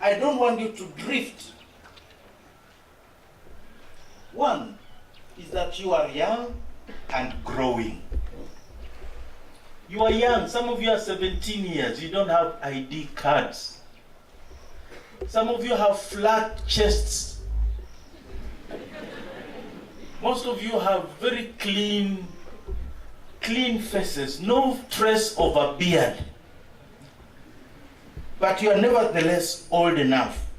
I don't want you to drift. One is that you are young and growing. You are young. Some of you are 17 years. You don't have ID cards. Some of you have flat chests. Most of you have very clean faces, no trace of a beard. But you are nevertheless old enough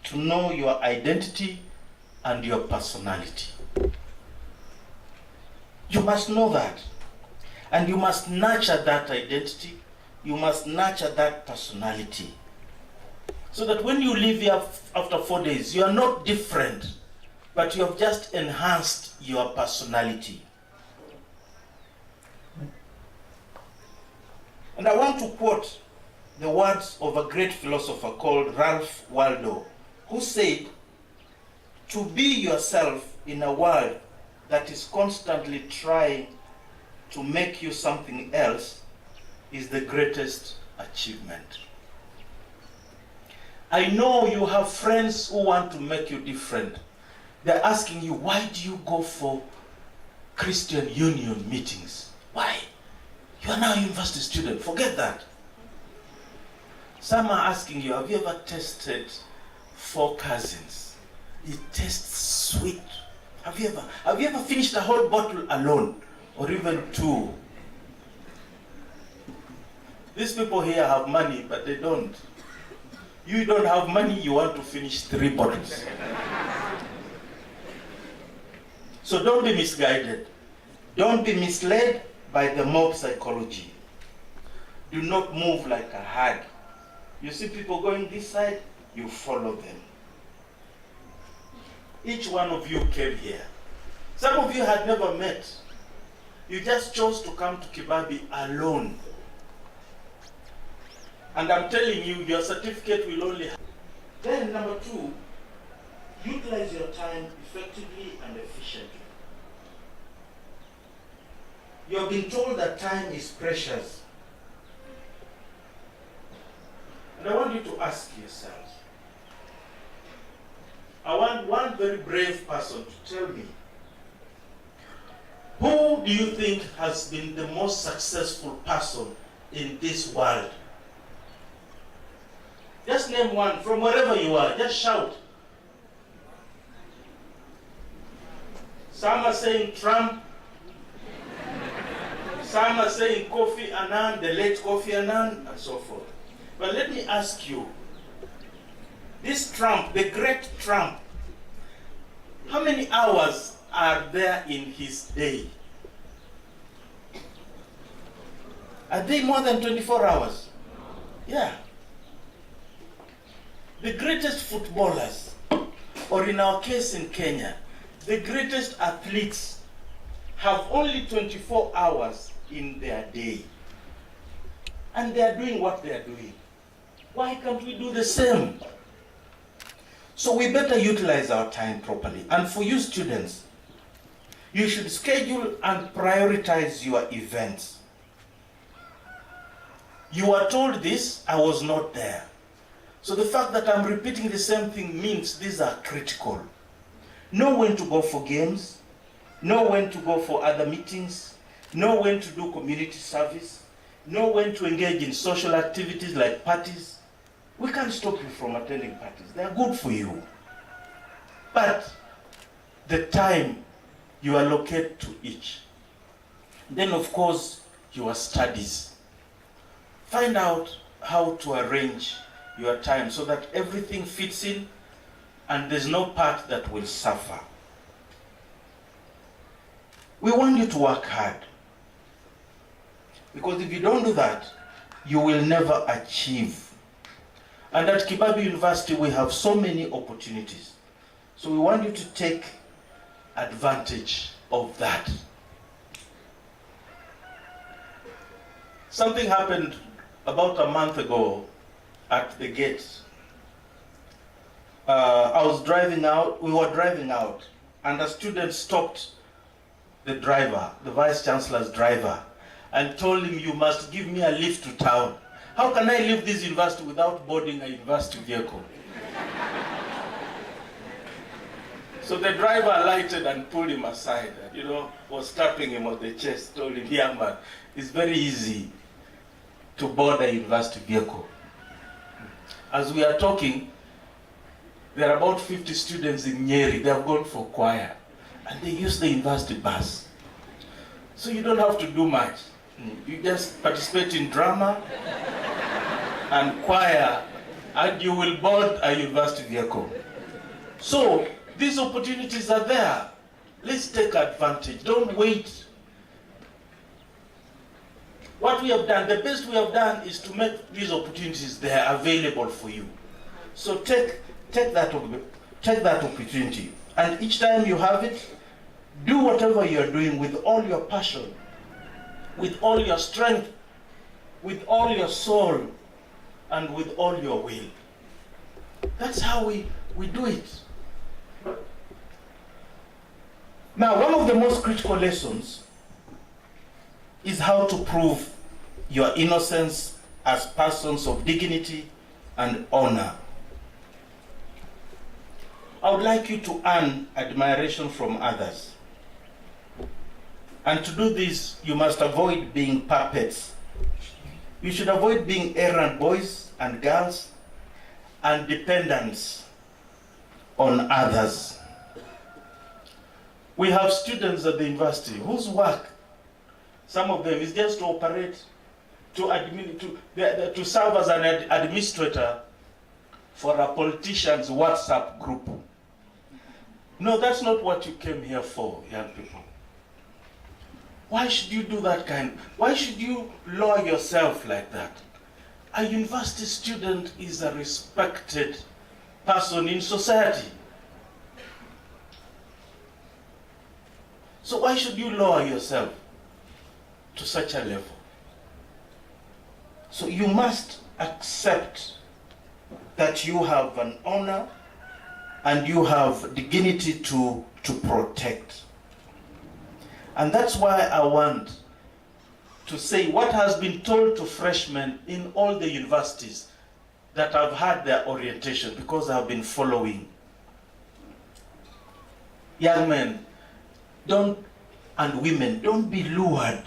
to know your identity and your personality. You must know that. And you must nurture that identity. You must nurture that personality. So that when you leave here after 4 days, you are not different, but you have just enhanced your personality. And I want to quote the words of a great philosopher called Ralph Waldo, who said, "To be yourself in a world that is constantly trying to make you something else is the greatest achievement." I know you have friends who want to make you different. They're asking you, why do you go for Christian Union meetings? Why? You are now a university student. Forget that. Some are asking you, have you ever tasted 4 cousins? It tastes sweet. Have you ever finished a whole bottle alone? Or even 2? These people here have money, but they don't. You don't have money, you want to finish 3 bottles. So don't be misguided. Don't be misled by the mob psychology. Do not move like a herd. You see people going this side, you follow them. Each one of you came here. Some of you had never met. You just chose to come to Kibabi alone. And I'm telling you, your certificate will only have. Then number 2, utilize your time effectively and efficiently. You have been told that time is precious. And I want you to ask yourselves, I want one very brave person to tell me, who do you think has been the most successful person in this world? Just name one from wherever you are. Just shout. Some are saying Trump. Some are saying Kofi Annan, the late Kofi Annan, and so forth. But let me ask you, this Trump, the great Trump, how many hours are there in his day? Are they more than 24 hours? Yeah. The greatest footballers, or in our case in Kenya, the greatest athletes have only 24 hours in their day. And they are doing what they are doing. Why can't we do the same? So we better utilize our time properly. And for you students, you should schedule and prioritize your events. You are told this, I was not there. So the fact that I'm repeating the same thing means these are critical. Know when to go for games, know when to go for other meetings, know when to do community service, know when to engage in social activities like parties. We can't stop you from attending parties. They are good for you. But the time you allocate to each. Then of course, your studies. Find out how to arrange your time so that everything fits in and there's no part that will suffer. We want you to work hard. Because if you don't do that, you will never achieve. And at Kibabi University, we have so many opportunities. So we want you to take advantage of that. Something happened about a month ago at the gate. I was driving out, we were driving out, and a student stopped the driver, the Vice Chancellor's driver, and told him, you must give me a lift to town. How can I leave this university without boarding a university vehicle? So the driver alighted and pulled him aside, and, was tapping him on the chest, told him, young man, it's very easy to board a university vehicle. As we are talking, there are about 50 students in Nyeri. They have gone for choir, and they use the university bus. So you don't have to do much. You just participate in drama and choir, and you will board a university vehicle. So these opportunities are there. Let's take advantage. Don't wait. What we have done, the best we have done is to make these opportunities there available for you. So take that opportunity. And each time you have it, do whatever you are doing with all your passion, with all your strength, with all your soul, and with all your will. That's how we do it. Now, one of the most critical lessons is how to prove your innocence as persons of dignity and honor. I would like you to earn admiration from others. And to do this, you must avoid being puppets. You should avoid being errand boys and girls and dependents on others. We have students at the university whose work, some of them, is just to operate, to serve as an administrator for a politician's WhatsApp group. No, that's not what you came here for, young people. Why should you do that why should you lower yourself like that? A university student is a respected person in society. So why should you lower yourself to such a level? So you must accept that you have an honor and you have dignity to protect. And that's why I want to say what has been told to freshmen in all the universities that have had their orientation, because I've been following. Young men, and women, don't be lured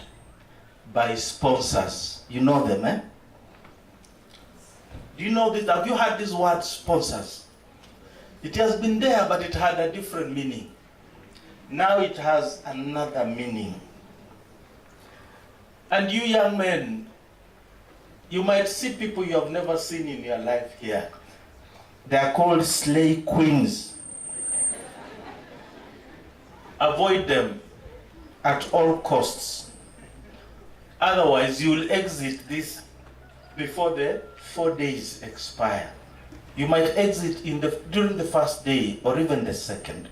by sponsors. You know them, eh? Do you know this? Have you heard this word, sponsors? It has been there, but it had a different meaning. Now it has another meaning. And you young men, you might see people you have never seen in your life here. They are called slay queens. Avoid them at all costs. Otherwise, you will exit this before the 4 days expire. You might exit during the first day or even the second.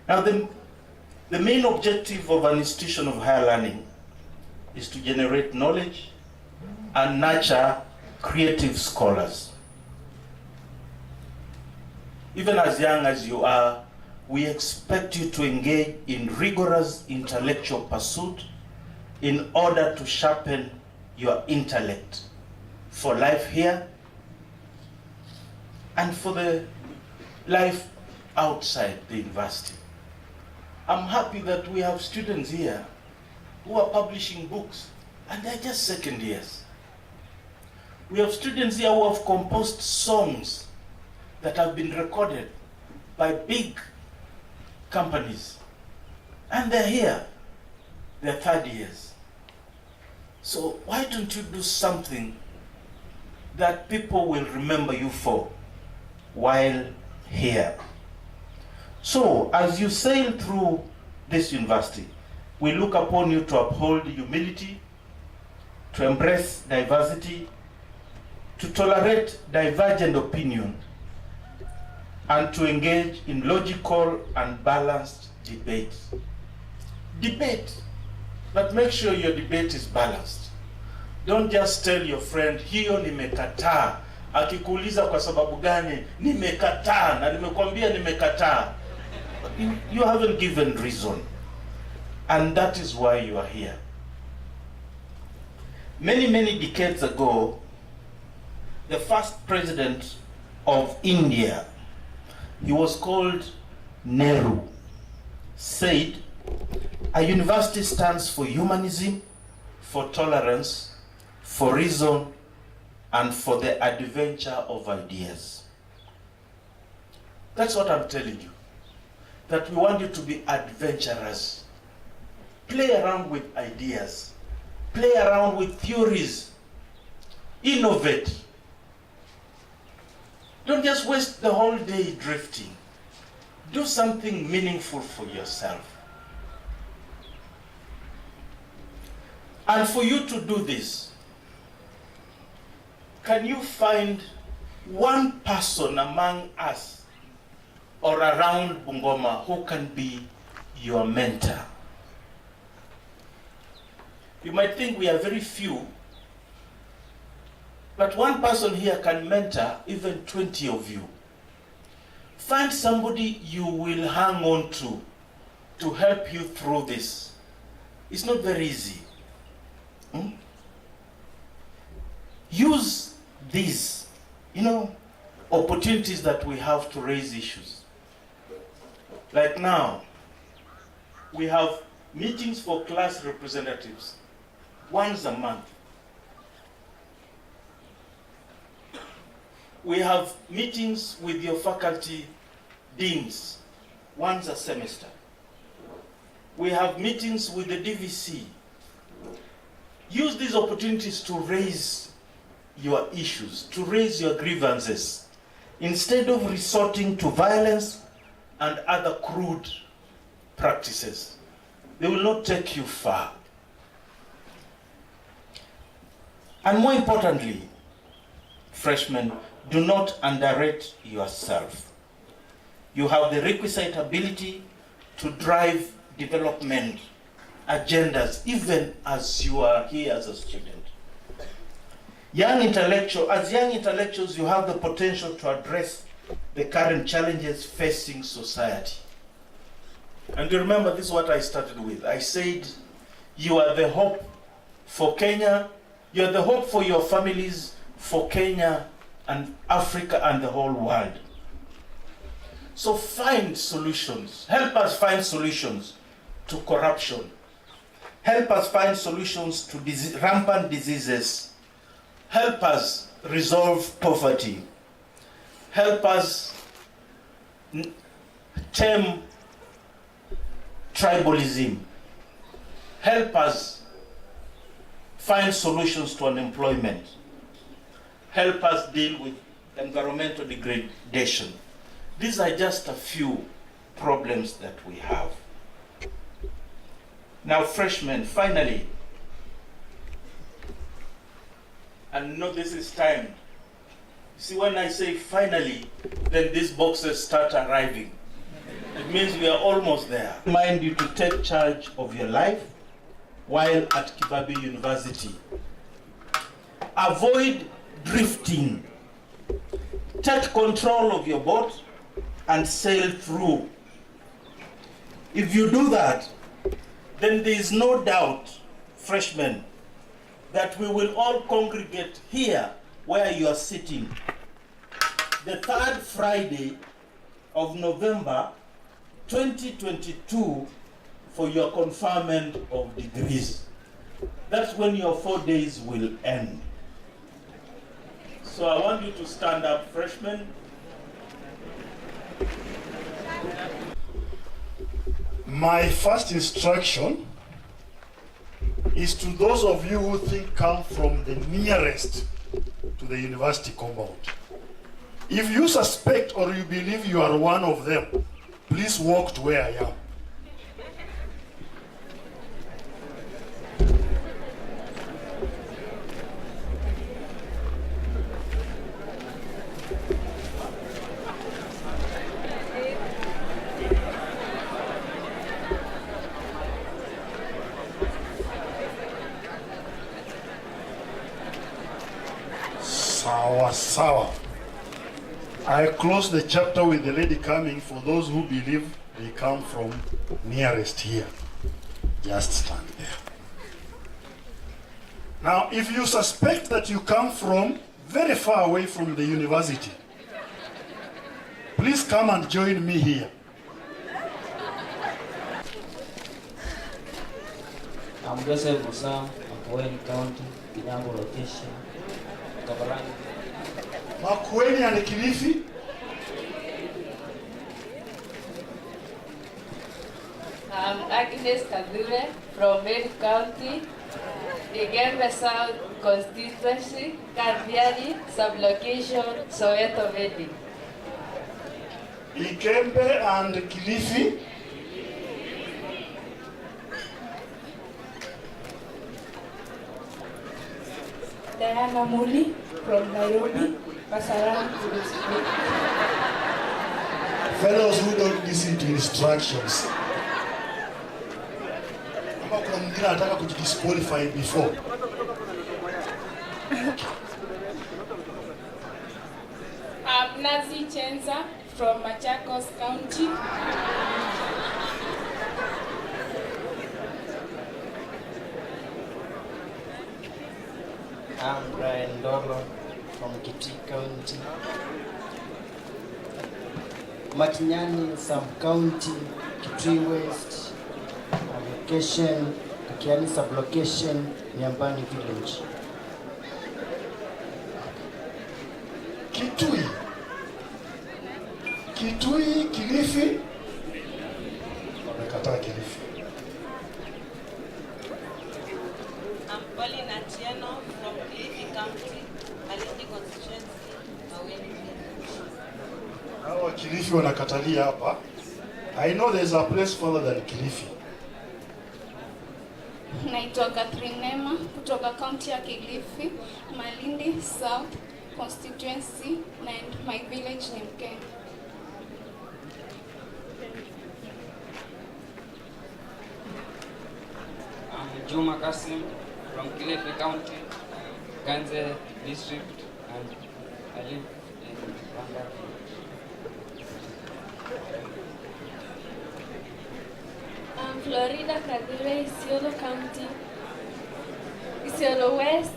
Now, the main objective of an institution of higher learning is to generate knowledge and nurture creative scholars. Even as young as you are, we expect you to engage in rigorous intellectual pursuit in order to sharpen your intellect for life here and for the life outside the university. I'm happy that we have students here who are publishing books, and they're just second years. We have students here who have composed songs that have been recorded by big companies, and they're here. They're third years. So why don't you do something that people will remember you for while here? So as you sail through this university, we look upon you to uphold humility, to embrace diversity, to tolerate divergent opinion, and to engage in logical and balanced debate. Debate, but make sure your debate is balanced. Don't just tell your friend, hiyo nimekataa. Akikuuliza kwa sababu gani, nimekataa, na nimekwambia nimekataa. You haven't given reason. And that is why you are here. Many, many decades ago, the first president of India, he was called Nehru, said, "A university stands for humanism, for tolerance, for reason, and for the adventure of ideas." That's what I'm telling you. That we want you to be adventurous. Play around with ideas. Play around with theories. Innovate. Don't just waste the whole day drifting. Do something meaningful for yourself. And for you to do this, can you find one person among us or around Bungoma who can be your mentor? You might think we are very few, but one person here can mentor even 20 of you. Find somebody you will hang on to help you through this. It's not very easy. Use these, opportunities that we have to raise issues. Like now, we have meetings for class representatives once a month. We have meetings with your faculty deans once a semester. We have meetings with the DVC. Use these opportunities to raise your issues, to raise your grievances, instead of resorting to violence and other crude practices. They will not take you far. And more importantly, freshmen, do not underrate yourself. You have the requisite ability to drive development agendas, even as you are here as a student. As young intellectuals, you have the potential to address the current challenges facing society. And you remember, this is what I started with. I said, you are the hope for Kenya, you are the hope for your families, for Kenya and Africa and the whole world. So find solutions. Help us find solutions to corruption. Help us find solutions to rampant diseases. Help us resolve poverty. Help us tame tribalism. Help us find solutions to unemployment. Help us deal with environmental degradation. These are just a few problems that we have. Now, freshmen, finally, and know this is timed. See, when I say finally, then these boxes start arriving. It means we are almost there. I remind you to take charge of your life while at Kibabi University. Avoid drifting. Take control of your boat and sail through. If you do that, then there is no doubt, freshmen, that we will all congregate here where you are sitting. The third Friday of November 2022 for your conferment of degrees. That's when your 4 days will end. So I want you to stand up, freshmen. My first instruction is to those of you who think come from the nearest to the university compound. If you suspect or you believe you are one of them, please walk to where I am. Sawa. I close the chapter with the lady coming. For those who believe they come from nearest here, just stand there. Now, if you suspect that you come from very far away from the university, please come and join me here. I'm Joseph Musa, Makueni County, Kinyango location, Kabarani. Makueni and Kilifi. I'm Agnes Kadure from Meru County, Igembe South Constituency, Kardiani, Sublocation, Soweto Valley. Ikembe and Kilifi. Diana Muli from Nairobi, Kasarani. Fellows who don't listen to instructions. Kama kuna mwingine anataka kujidisqualify before. I'm Nazi Chenza from Machakos County. I'm Brian Dolo from Kitui County, Matinyani Sub-County, Kitui West, location, Kiani Sub-Location, Nyambani Village. Kitui. Kitui, Kilifi. Wamekataa Kilifi. I'm Pauline Atieno from Kilifi County, Malindi constituency, Maweni Village. Hawa Kilifi wanakatalia hapa. I know there's a place further than Kilifi. Naitwa Catherine Nema kutoka kaunti ya Kilifi, Malindi South Constituency, and my village name Ken. I'm Juma Kasim from Kilifi County, Ganze District, and I live in Rwanda. I'm Florida Kadure, Isiolo County, Isiolo West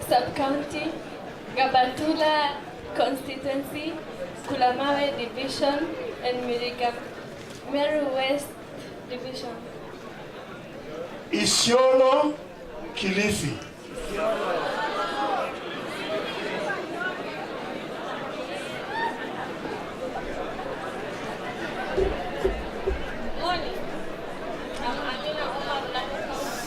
Sub-County, Gabatula Constituency, Kulamawe Division, and Meru West Division. Isiolo, Kilifi. Morning. I'm Amina Omar, Lamu County.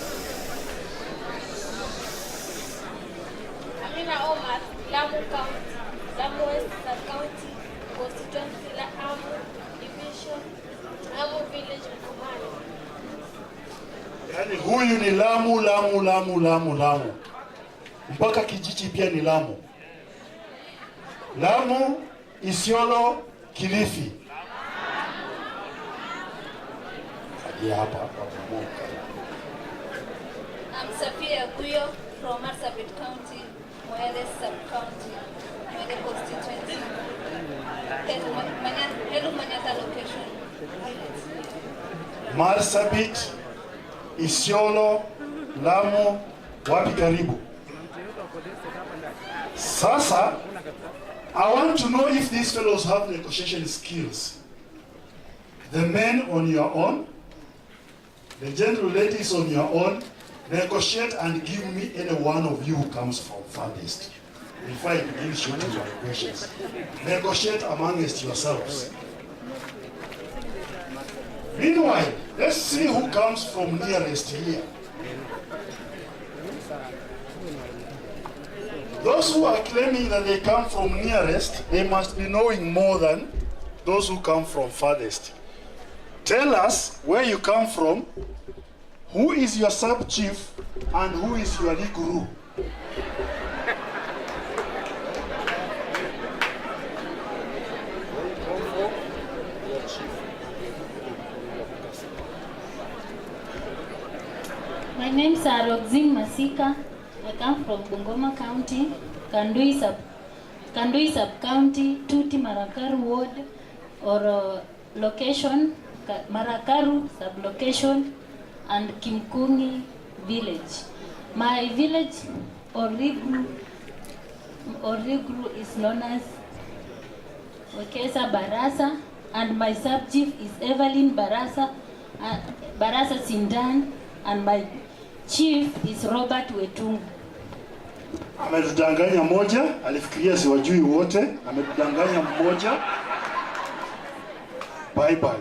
Amina Omar, Lamu County, Lamu West Sub-County, Constituency, Lamu Division, Lamu Village, Mkumani. Yaani huyu ni Lamu. Mpaka kijiji pia ni Lamu. Lamu, Isiolo, Kilifi. Hadi hapa pamoja. I'm Safia Guyo from Marsabit County, Moyale Sub-County, Moyale Constituency, Helu Manyata location. Marsabit, Isiolo, Lamu, wapi karibu. Sasa, I want to know if these fellows have negotiation skills. The men on your own, the gentle ladies on your own, negotiate and give me any one of you who comes from farthest. Before I begin shooting your questions, negotiate amongst yourselves. Meanwhile, let's see who comes from nearest here. Those who are claiming that they come from nearest, they must be knowing more than those who come from farthest. Tell us where you come from, who is your sub-chief, and who is your guru. My name is Roxine Masika. I come from Bungoma County, Kandui Sub-County, Tuti Marakaru Ward, or location, Marakaru Sub-Location, and Kimkungi Village. My village Origru is known as Wekesa Barasa, and my sub-chief is Evelyn Barasa Sindan, and my chief is Robert Wetungu. Ametudanganya moja, alifikiria siwajui wote, ametudanganya mmoja. Bye bye.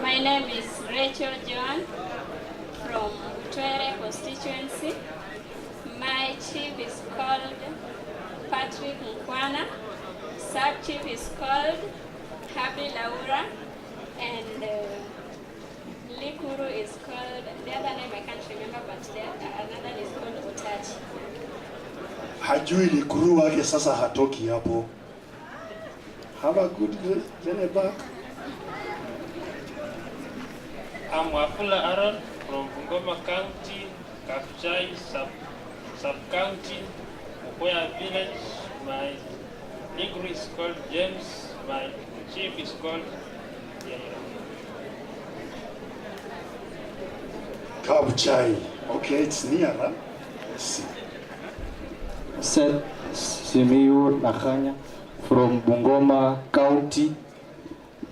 My name is Rachel John from Twere constituency. My chief is called Patrick Mkwana. Sub-chief is called Happy Laura, and Likuru is called, the other name I can't remember, but another is called Utachi. Hajui Likuru wake sasa hatoki hapo. Have a good journey back. I'm Wafula Aaron from Bungoma County, Kafuchai sub-county, Mukoya village. My Negro is called James. My chief is called Kabuchai. Okay, it's near, huh? Let's see. Seth Simiyu Nakanya from Bungoma County,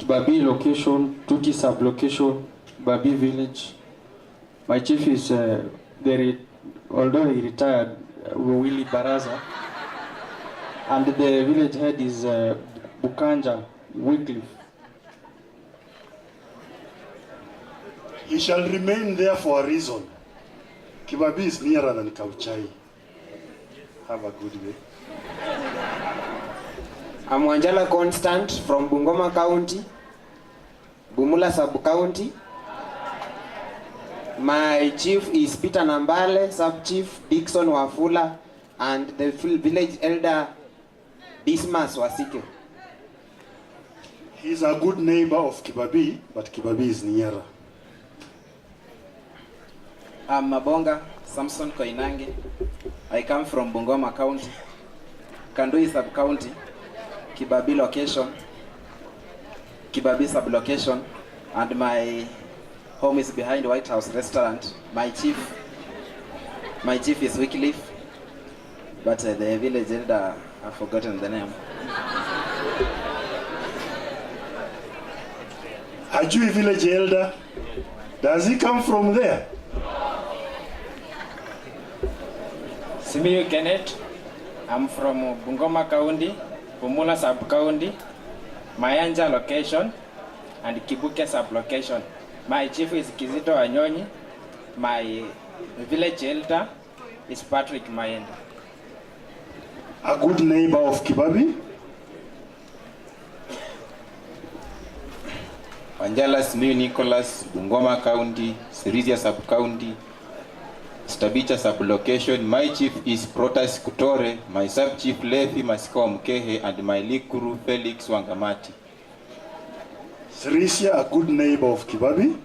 Babi location, Tuti sub-location, Babi village. My chief is, although he retired, Willie Baraza. And the village head is Bukanja Wycliffe. He shall remain there for a reason. Kibabi is nearer than Kabuchai. Have a good day. I'm Wanjala Constant from Bungoma County, Bumula sub-county. My chief is Peter Nambale, sub-chief Dixon Wafula, and the village elder Dismas Wasike. He's a good neighbor of Kibabi, but Kibabi is nearer. I'm Mabonga Samson Koinange. I come from Bungoma County, Kandui sub-county, Kibabi location, Kibabi sub-location, and my home is behind White House restaurant. My chief is Wycliffe, but the village elder, I've forgotten the name. Ajui village elder, does he come from there? Simiyu Kenneth, I'm from Bungoma County, Bumula sub-county, Mayanja location, and Kibuke sub-location. My chief is Kizito Anyonyi. My village elder is Patrick Mayenda. A good neighbor of Kibabi? Wanjala Simiyu Nicholas, Bungoma County, Sirisia sub-county, Stabicha sub-location. My chief is Protas Kutore, my sub-chief Lefi Masiko Mkehe, and my Likuru Felix Wangamati. Sirisia, a good neighbor of Kibabi?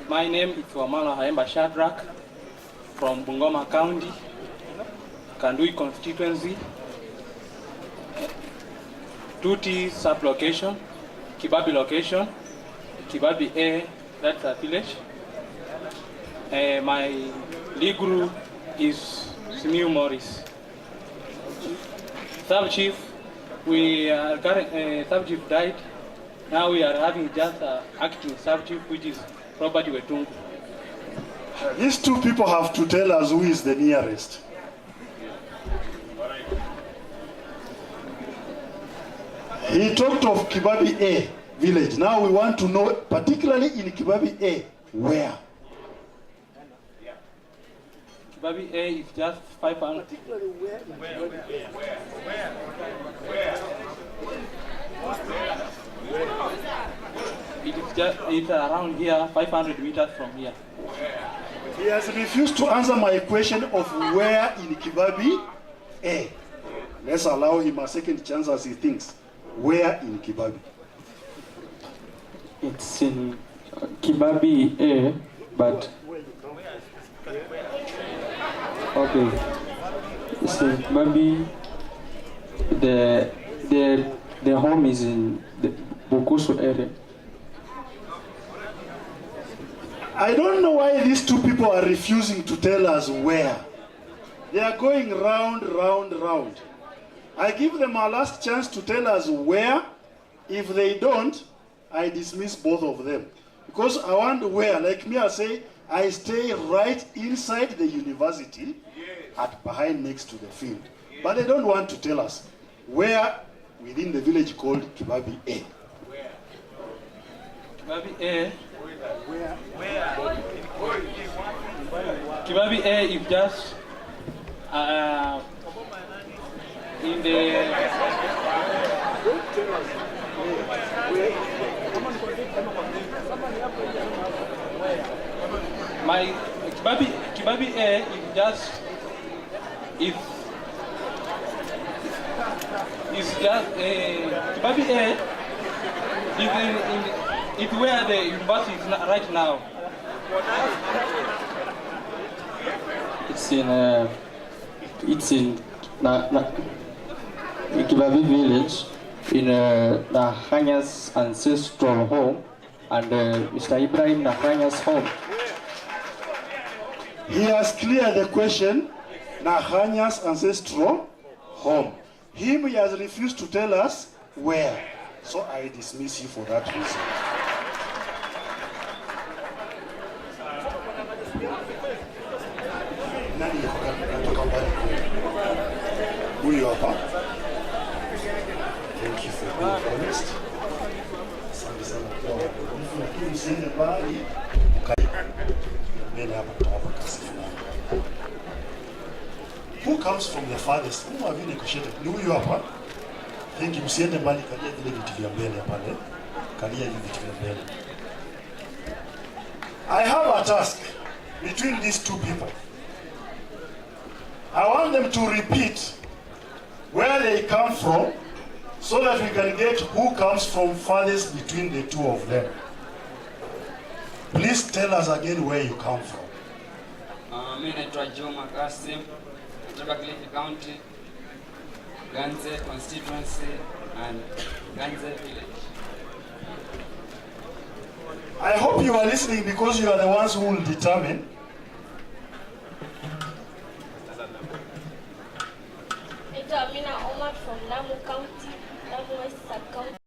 My name is Wamala Haemba Shadrach from Bungoma County, Kandui constituency, Tuti sub-location, Kibabi location, Kibabi A, that's a village. My Liguru is Simiyu Morris. Sub-chief, sub-chief died. Now we are having just acting sub-chief, which is Robert Wetungu. These two people have to tell us who is the nearest. He talked of Kibabi A village. Now we want to know, particularly in Kibabi A, where? Kibabi A is just 500. It's around here, 500 meters from here. He has refused to answer my question of where in Kibabi A. Let's allow him a second chance as he thinks. Where in Kibabi? It's in Kibabi A, but Okay. So maybe the home is in the Bukusu area. I don't know why these two people are refusing to tell us where. They are going round, round, round. I give them a last chance to tell us where. If they don't, I dismiss both of them. Because I want where, like me, I say, I stay right inside the university, at behind next to the field. But they don't want to tell us where within the village called Kibabi A. Kibabi A. Kibabi A is just in the my Kibabi A is just Kibabi A is it's where the university is right now. It's in Kibabi village, in Nahanya's ancestral home, and Mr. Ibrahim Nahanya's home. He has cleared the question, Nahanya's ancestral home. He has refused to tell us where. So I dismiss you for that reason. Huyu hapa. Thank you for being honest. Asante sana kwa uaminifu, lakini msiende mbali. Mbele hapa tutawapa kazi fulani. Who comes from the farthest? Who have you negotiated? Ni huyu hapa. Thank you. Msiende mbali, kalia vile viti vya mbele pale. Kalia hivi viti vya mbele. I have a task between these two people. I want them to repeat where they come from so that we can get who comes from farthest between the two of them. Please tell us again where you come from. Mimi naitwa Juma Kasim, kutoka Kilifi County, Ganze constituency and Ganze village. I hope you are listening because you are the ones who will determine. Amina Omar from Lamu County, Lamu West Sub-County.